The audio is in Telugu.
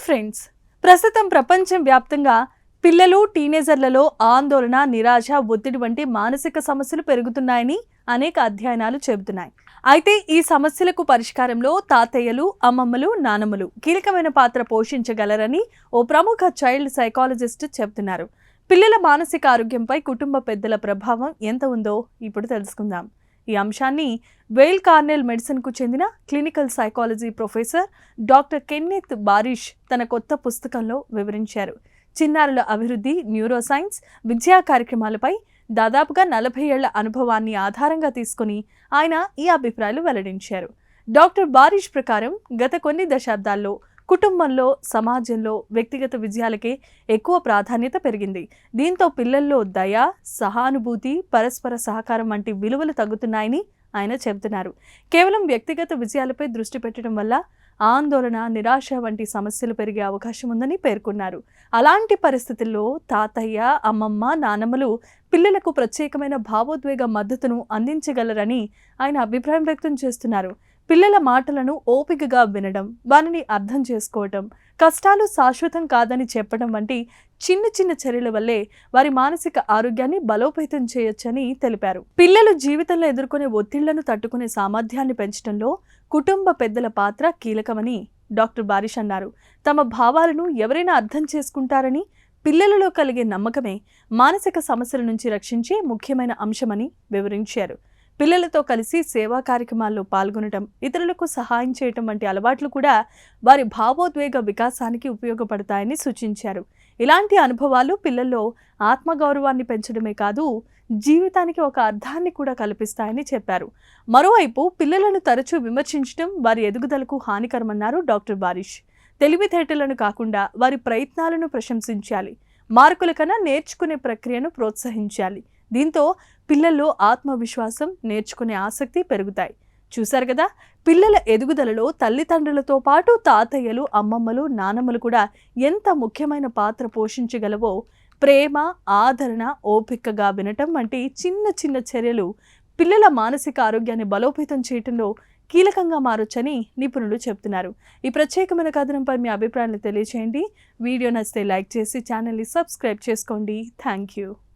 ఫ్రెండ్స్, ప్రస్తుతం ప్రపంచం వ్యాప్తంగా పిల్లలు టీనేజర్లలో ఆందోళన, నిరాశ, ఒత్తిడి వంటి మానసిక సమస్యలు పెరుగుతున్నాయని అనేక అధ్యయనాలు చెబుతున్నాయి. అయితే ఈ సమస్యలకు పరిష్కారంలో తాతయ్యలు, అమ్మమ్మలు, నానమ్మలు కీలకమైన పాత్ర పోషించగలరని ఓ ప్రముఖ చైల్డ్ సైకాలజిస్ట్ చెబుతున్నారు. పిల్లల మానసిక ఆరోగ్యంపై కుటుంబ పెద్దల ప్రభావం ఎంత ఉందో ఇప్పుడు తెలుసుకుందాం. ఈ అంశాన్ని వేల్ కార్నెల్ మెడిసిన్కు చెందిన clinical psychology professor doctor Kenneth Barish తన కొత్త పుస్తకంలో వివరించారు. చిన్నారుల అభివృద్ధి, న్యూరోసైన్స్, విద్యా కార్యక్రమాలపై దాదాపుగా 40 ఏళ్ల అనుభవాన్ని ఆధారంగా తీసుకుని ఆయన ఈ అభిప్రాయాలు వెల్లడించారు. డాక్టర్ బారిష్ ప్రకారం గత కొన్ని దశాబ్దాల్లో కుటుంబంలో, సమాజంలో వ్యక్తిగత విజయాలకే ఎక్కువ ప్రాధాన్యత పెరిగింది. దీంతో పిల్లల్లో దయ, సహానుభూతి, పరస్పర సహకారం వంటి విలువలు తగ్గుతున్నాయని ఆయన చెబుతున్నారు. కేవలం వ్యక్తిగత విజయాలపై దృష్టి పెట్టడం వల్ల ఆందోళన, నిరాశ వంటి సమస్యలు పెరిగే అవకాశం ఉందని పేర్కొన్నారు. అలాంటి పరిస్థితుల్లో తాతయ్య, అమ్మమ్మ, నానమ్మలు పిల్లలకు ప్రత్యేకమైన భావోద్వేగ మద్దతును అందించగలరని ఆయన అభిప్రాయం వ్యక్తం చేస్తున్నారు. పిల్లల మాటలను ఓపికగా వినడం, వారిని అర్థం చేసుకోవటం, కష్టాలు శాశ్వతం కాదని చెప్పడం వంటి చిన్న చిన్న చర్యల వల్లే వారి మానసిక ఆరోగ్యాన్ని బలోపేతం చేయొచ్చని తెలిపారు. పిల్లలు జీవితంలో ఎదుర్కొనే ఒత్తిళ్లను తట్టుకునే సామర్థ్యాన్ని పెంచడంలో కుటుంబ పెద్దల పాత్ర కీలకమని డాక్టర్ బారిష్ అన్నారు. తమ భావాలను ఎవరైనా అర్థం చేసుకుంటారని, పిల్లలలో కలిగే నమ్మకమే మానసిక సమస్యల నుంచి రక్షించే ముఖ్యమైన అంశమని వివరించారు. పిల్లలతో కలిసి సేవా కార్యక్రమాల్లో పాల్గొనడం, ఇతరులకు సహాయం చేయటం వంటి అలవాట్లు కూడా వారి భావోద్వేగ వికాసానికి ఉపయోగపడతాయని సూచించారు. ఇలాంటి అనుభవాలు పిల్లల్లో ఆత్మగౌరవాన్ని పెంచడమే కాదు, జీవితానికి ఒక అర్థాన్ని కూడా కల్పిస్తాయని చెప్పారు. మరోవైపు పిల్లలను తరచూ విమర్శించడం వారి ఎదుగుదలకు హానికరమన్నారు డాక్టర్ బారిష్. తెలివితేటలను కాకుండా వారి ప్రయత్నాలను ప్రశంసించాలి. మార్కుల కన్నా నేర్చుకునే ప్రక్రియను ప్రోత్సహించాలి. దీంతో పిల్లల్లో ఆత్మవిశ్వాసం, నేర్చుకునే ఆసక్తి పెరుగుతాయి. చూశారు కదా, పిల్లల ఎదుగుదలలో తల్లిదండ్రులతో పాటు తాతయ్యలు, అమ్మమ్మలు, నానమ్మలు కూడా ఎంత ముఖ్యమైన పాత్ర పోషించగలవో ప్రేమ, ఆదరణ, ఓపికగా వినటం వంటి చిన్న చిన్న చర్యలు పిల్లల మానసిక ఆరోగ్యాన్ని బలోపేతం చేయటంలో కీలకంగా మారొచ్చని నిపుణులు చెబుతున్నారు. ఈ ప్రత్యేకమైన కథనంపై మీ అభిప్రాయాన్ని తెలియజేయండి. వీడియో నచ్చితే లైక్ చేసి ఛానల్ని సబ్స్క్రైబ్ చేసుకోండి. Thank you.